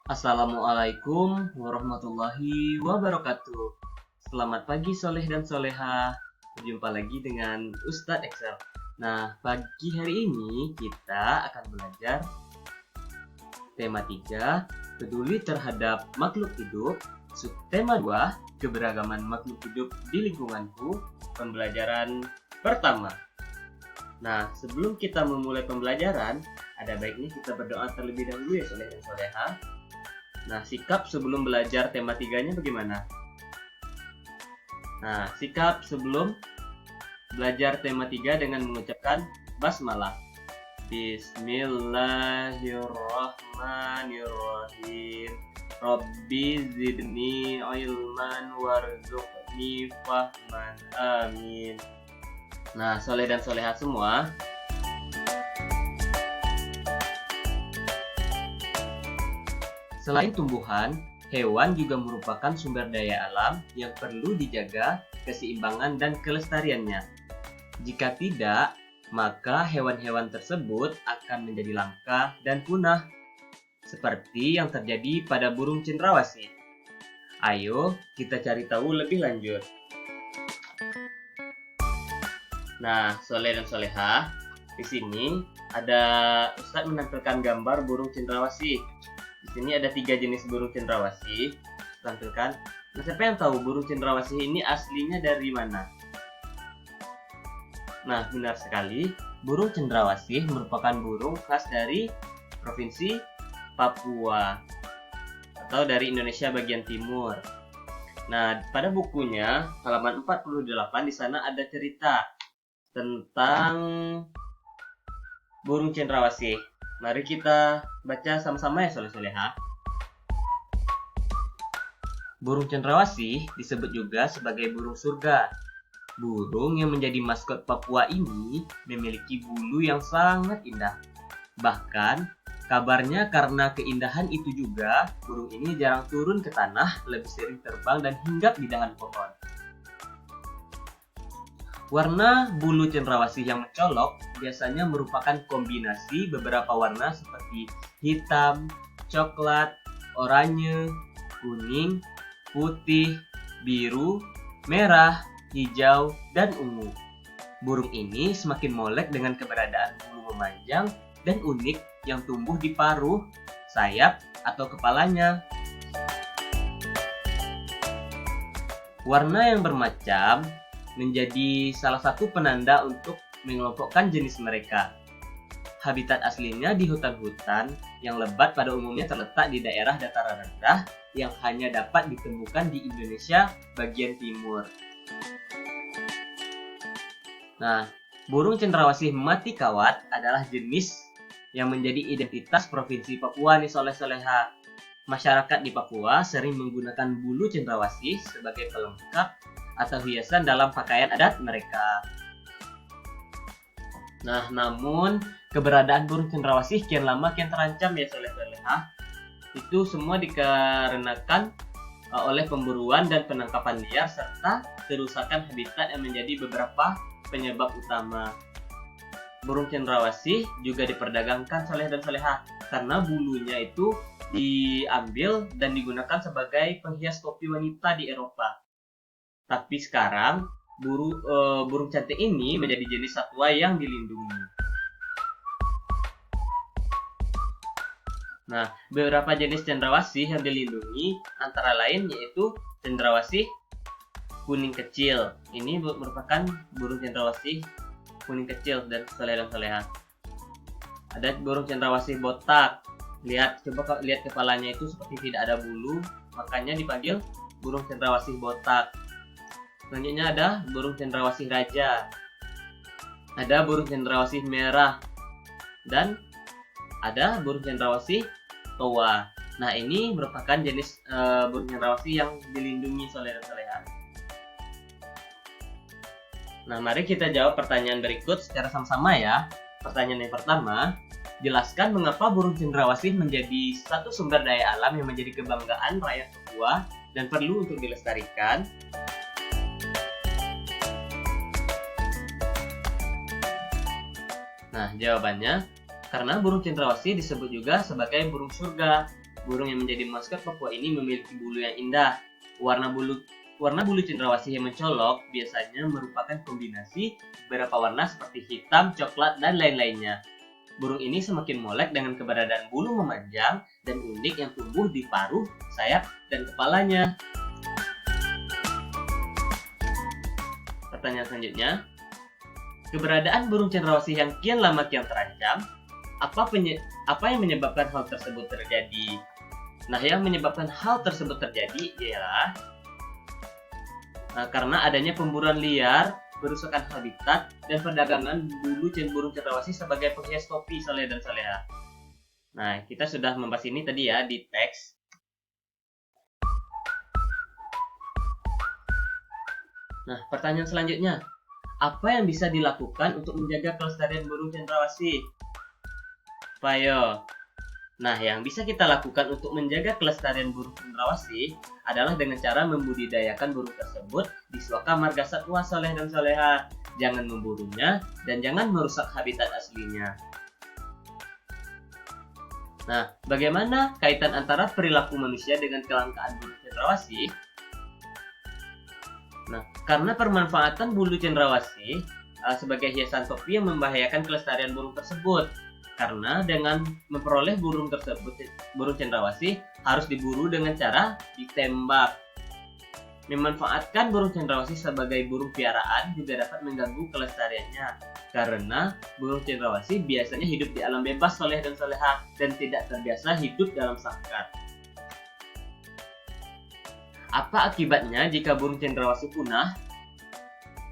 Assalamualaikum warahmatullahi wabarakatuh. Selamat pagi soleh dan soleha. Berjumpa lagi dengan Ustadz Excel. Nah, pagi hari ini kita akan belajar tema 3, peduli terhadap makhluk hidup. Subtema 2, keberagaman makhluk hidup di lingkunganku. Pembelajaran pertama. Nah, sebelum kita memulai pembelajaran, ada baiknya kita berdoa terlebih dahulu ya soleh dan soleha. Nah, sikap sebelum belajar tema 3-nya bagaimana? Nah, sikap sebelum belajar tema 3 dengan mengucapkan basmalah. Bismillahirrahmanirrahim. Rabbi zidni ilman warzuqni fahman. Amin. Nah, soleh dan soleha semua, selain tumbuhan, hewan juga merupakan sumber daya alam yang perlu dijaga keseimbangan dan kelestariannya. Jika tidak, maka hewan-hewan tersebut akan menjadi langka dan punah, seperti yang terjadi pada burung cendrawasih. Ayo kita cari tahu lebih lanjut. Nah, soleh dan soleha, di sini ada Ustadz menampilkan gambar burung cendrawasih. Di sini ada 3 jenis burung cendrawasih. Tampilkan. Nah, siapa yang tahu burung cendrawasih ini aslinya dari mana? Nah, benar sekali. Burung cendrawasih merupakan burung khas dari Provinsi Papua atau dari Indonesia bagian timur. Nah, pada bukunya halaman 48 di sana ada cerita tentang burung cendrawasih. Mari kita baca sama-sama ya soleh-soleha. Burung cendrawasih disebut juga sebagai burung surga. Burung yang menjadi maskot Papua ini memiliki bulu yang sangat indah. Bahkan, kabarnya karena keindahan itu juga, burung ini jarang turun ke tanah, lebih sering terbang dan hinggap di dahan pohon. Warna bulu cendrawasih yang mencolok biasanya merupakan kombinasi beberapa warna seperti hitam, coklat, oranye, kuning, putih, biru, merah, hijau, dan ungu. Burung ini semakin molek dengan keberadaan bulu memanjang dan unik yang tumbuh di paruh, sayap, atau kepalanya. Warna yang bermacam menjadi salah satu penanda untuk mengelompokkan jenis mereka. Habitat aslinya di hutan-hutan yang lebat pada umumnya terletak di daerah dataran rendah yang hanya dapat ditemukan di Indonesia bagian timur. Nah, burung cendrawasih mati kawat adalah jenis yang menjadi identitas Provinsi Papua nih soleh-soleha. Masyarakat di Papua sering menggunakan bulu cendrawasih sebagai pelengkap atau hiasan dalam pakaian adat mereka. Nah, namun keberadaan burung cendrawasih kian lama kian terancam ya soleh-soleha. Itu semua dikarenakan oleh pemburuan dan penangkapan liar serta kerusakan habitat yang menjadi beberapa penyebab utama. Burung cendrawasih juga diperdagangkan soleh dan soleha karena bulunya itu diambil dan digunakan sebagai penghias topi wanita di Eropa. Tapi sekarang burung cantik ini menjadi jenis satwa yang dilindungi. Nah, beberapa jenis cendrawasih yang dilindungi antara lain yaitu cendrawasih kuning kecil. Ini merupakan burung cendrawasih kuning kecil dan soleh dan soleha. Ada burung cendrawasih botak. Coba lihat kepalanya itu seperti tidak ada bulu, makanya dipanggil burung cendrawasih botak. Selanjutnya ada burung cendrawasih raja, ada burung cendrawasih merah, dan ada burung cendrawasih toa. Nah, ini merupakan jenis burung cendrawasih yang dilindungi soleh dan soleha. Nah, mari kita jawab pertanyaan berikut secara sama-sama ya. Pertanyaan yang pertama, jelaskan mengapa burung cendrawasih menjadi satu sumber daya alam yang menjadi kebanggaan rakyat Papua dan perlu untuk dilestarikan. Nah, jawabannya, karena burung cendrawasih disebut juga sebagai burung surga. burung yang menjadi maskot Papua ini memiliki bulu yang indah. Warna bulu cendrawasih yang mencolok biasanya merupakan kombinasi beberapa warna seperti hitam, coklat, dan lain-lainnya. Burung ini semakin molek dengan keberadaan bulu memanjang dan unik yang tumbuh di paruh, sayap, dan kepalanya. Pertanyaan selanjutnya, keberadaan burung cendrawasih yang kian lama kian terancam, apa yang menyebabkan hal tersebut terjadi? Nah, yang menyebabkan hal tersebut terjadi ialah karena adanya pemburuan liar, perusakan habitat, dan perdagangan bulu burung cendrawasih sebagai penghias topi soleha dan soleha. Nah, kita sudah membahas ini tadi ya di teks. Nah, pertanyaan selanjutnya, apa yang bisa dilakukan untuk menjaga kelestarian burung cendrawasih? Payo. Nah, yang bisa kita lakukan untuk menjaga kelestarian burung cendrawasih adalah dengan cara membudidayakan burung tersebut di suaka marga satwa soleha dan soleha. Jangan memburunya dan jangan merusak habitat aslinya. Nah, bagaimana kaitan antara perilaku manusia dengan kelangkaan burung cendrawasih? Nah, karena permanfaatan bulu cendrawasih sebagai hiasan topi yang membahayakan kelestarian burung tersebut. Karena dengan memperoleh burung cendrawasih harus diburu dengan cara ditembak. Memanfaatkan burung cendrawasih sebagai burung piaraan juga dapat mengganggu kelestariannya. Karena burung cendrawasih biasanya hidup di alam bebas soleha dan soleha dan tidak terbiasa hidup dalam sangkar. Apa akibatnya jika burung cendrawasih punah?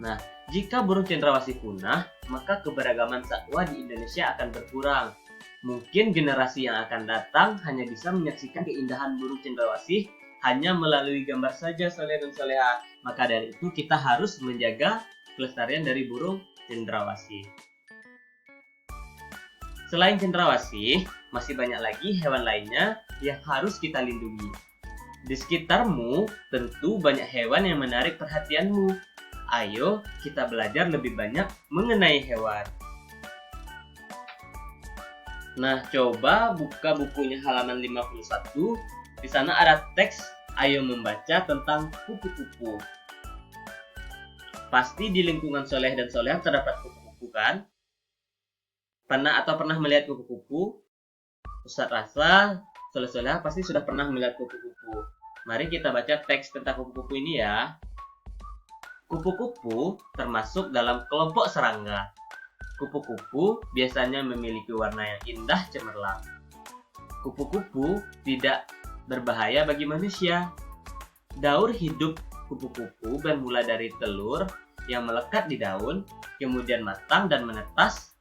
Nah, jika burung cendrawasih punah, maka keberagaman satwa di Indonesia akan berkurang. Mungkin generasi yang akan datang hanya bisa menyaksikan keindahan burung cendrawasih hanya melalui gambar saja soleha dan soleha. Maka dari itu kita harus menjaga kelestarian dari burung cendrawasih. Selain cendrawasih, masih banyak lagi hewan lainnya yang harus kita lindungi. Di sekitarmu tentu banyak hewan yang menarik perhatianmu. Ayo kita belajar lebih banyak mengenai hewan. Nah, coba buka bukunya halaman 51. Di sana ada teks "Ayo membaca tentang kupu-kupu". Pasti di lingkungan soleha dan soleha terdapat kupu-kupu kan? Pernah melihat kupu-kupu? Ustadz rasa soleha pasti sudah pernah melihat kupu-kupu. Mari kita baca teks tentang kupu-kupu ini ya. Kupu-kupu termasuk dalam kelompok serangga. Kupu-kupu biasanya memiliki warna yang indah cemerlang. Kupu-kupu tidak berbahaya bagi manusia. Daur hidup kupu-kupu bermula dari telur yang melekat di daun, kemudian matang dan menetas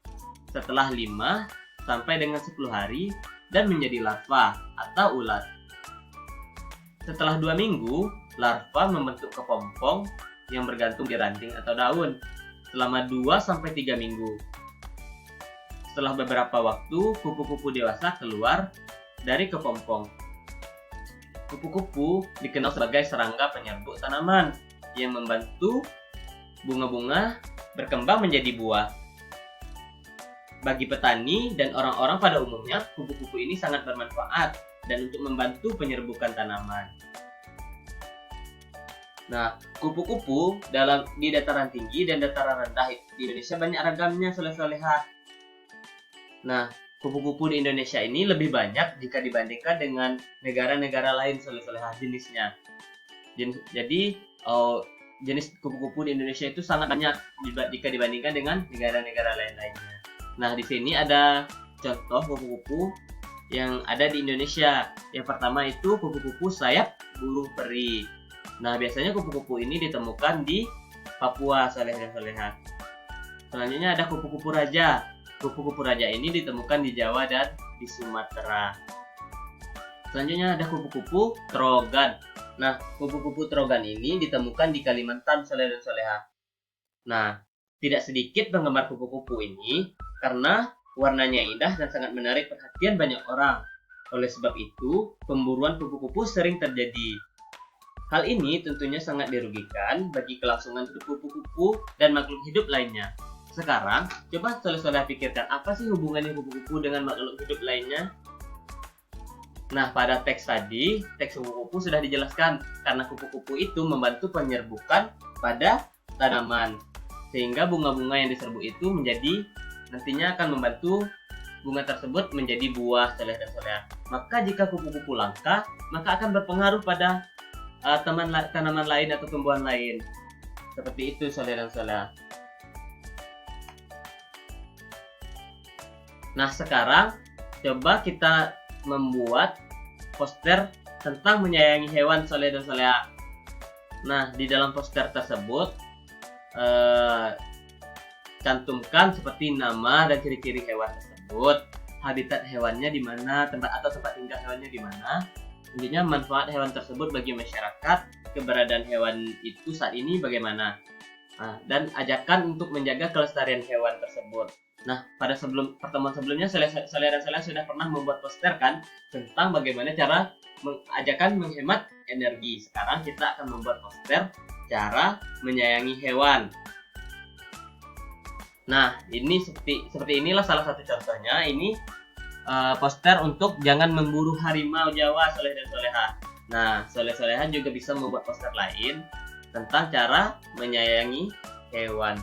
setelah 5 sampai dengan 10 hari dan menjadi larva atau ulat. Setelah 2 minggu, larva membentuk kepompong yang bergantung di ranting atau daun selama 2-3 minggu. Setelah beberapa waktu, kupu-kupu dewasa keluar dari kepompong. Kupu-kupu dikenal sebagai serangga penyerbuk tanaman yang membantu bunga-bunga berkembang menjadi buah. Bagi petani dan orang-orang pada umumnya, kupu-kupu ini sangat bermanfaat dan untuk membantu penyerbukan tanaman. Nah, kupu-kupu di dataran tinggi dan dataran rendah di Indonesia banyak ragamnya soleha. Nah, kupu-kupu di Indonesia ini lebih banyak jika dibandingkan dengan negara-negara lain soleha jenisnya. Jadi, jenis kupu-kupu di Indonesia itu sangat banyak jika dibandingkan dengan negara-negara lainnya. Nah, di sini ada contoh kupu-kupu yang ada di Indonesia. Yang pertama itu kupu-kupu sayap burung peri. Nah, biasanya kupu-kupu ini ditemukan di Papua soleha. Selanjutnya ada kupu-kupu raja. Kupu-kupu raja ini ditemukan di Jawa dan di Sumatera. Selanjutnya ada kupu-kupu trogan. Nah, kupu-kupu trogan ini ditemukan di Kalimantan soleha. Nah, tidak sedikit penggemar kupu-kupu ini karena warnanya indah dan sangat menarik perhatian banyak orang. Oleh sebab itu, pemburuan kupu-kupu sering terjadi. Hal ini tentunya sangat dirugikan bagi kelangsungan kupu-kupu dan makhluk hidup lainnya. Sekarang, coba soleha pikirkan apa sih hubungannya kupu-kupu dengan makhluk hidup lainnya? Nah, pada teks tadi, teks kupu-kupu sudah dijelaskan karena kupu-kupu itu membantu penyerbukan pada tanaman. Sehingga bunga-bunga yang diserbu itu nantinya akan membantu bunga tersebut menjadi buah, soleha dan soleha. Maka jika kupu-kupu langka, maka akan berpengaruh pada tanaman lain atau tumbuhan lain. Seperti itu, soleha dan soleha. Nah, sekarang coba kita membuat poster tentang menyayangi hewan, soleha dan soleha. Nah, di dalam poster tersebut cantumkan seperti nama dan ciri-ciri hewan tersebut, habitat hewannya di mana, tempat tinggal hewannya di mana, intinya manfaat hewan tersebut bagi masyarakat, keberadaan hewan itu saat ini bagaimana, dan ajakan untuk menjaga kelestarian hewan tersebut. Nah, pada pertemuan sebelumnya, Soleha dan Soleha sudah pernah membuat poster kan tentang bagaimana cara ajakan menghemat energi. Sekarang kita akan membuat poster cara menyayangi hewan. Nah, ini seperti inilah salah satu contohnya. Ini poster untuk jangan memburu harimau Jawa, Soleha dan Soleha. Nah, Soleha juga bisa membuat poster lain tentang cara menyayangi hewan.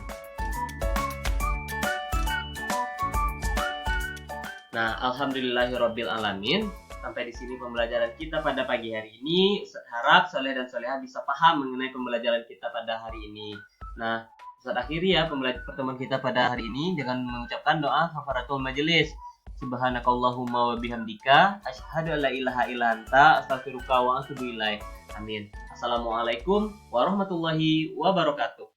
Nah, alhamdulillahirabbil alamin. Sampai di sini pembelajaran kita pada pagi hari ini. Harap Soleha dan Soleha bisa paham mengenai pembelajaran kita pada hari ini. Nah, saat akhiri ya pertemuan kita pada hari ini dengan mengucapkan doa kafaratul majelis. Subhanakallahumma wa bihamdika asyhadu an la ilaha illa anta astaghfiruka wa atubu ilaik. Amin. Assalamualaikum warahmatullahi wabarakatuh.